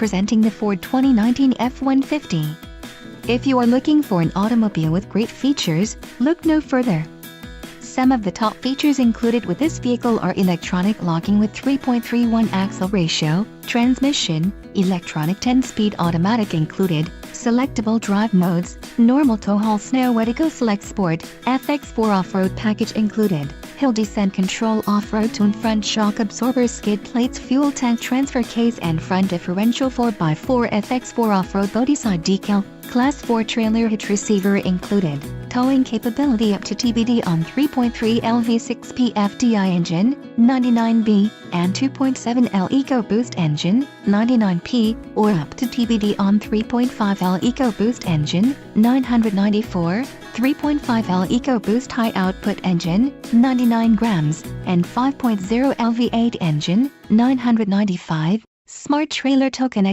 Presenting the Ford 2019 F-150. If you are looking for an automobile with great features, look no further. Some of the top features included with this vehicle are electronic locking with 3.31 axle ratio, transmission, electronic 10-speed automatic included, selectable drive modes, normal tow haul snow eco select sport, FX4 off-road package included, hill descent control off-road tune front shock absorbers skid plates fuel tank transfer case and front differential 4x4 FX4 off-road body side decal, class 4 trailer hitch receiver included, towing capability up to TBD on 3.3 LV6P FDI engine, 99B, and 2.7L EcoBoost engine, 99P, or up to TBD on 3.5L EcoBoost engine, 994, 3.5L EcoBoost high output engine, 99 grams, and 5.0 L V8 engine, 995, Smart Trailer Tow Connect.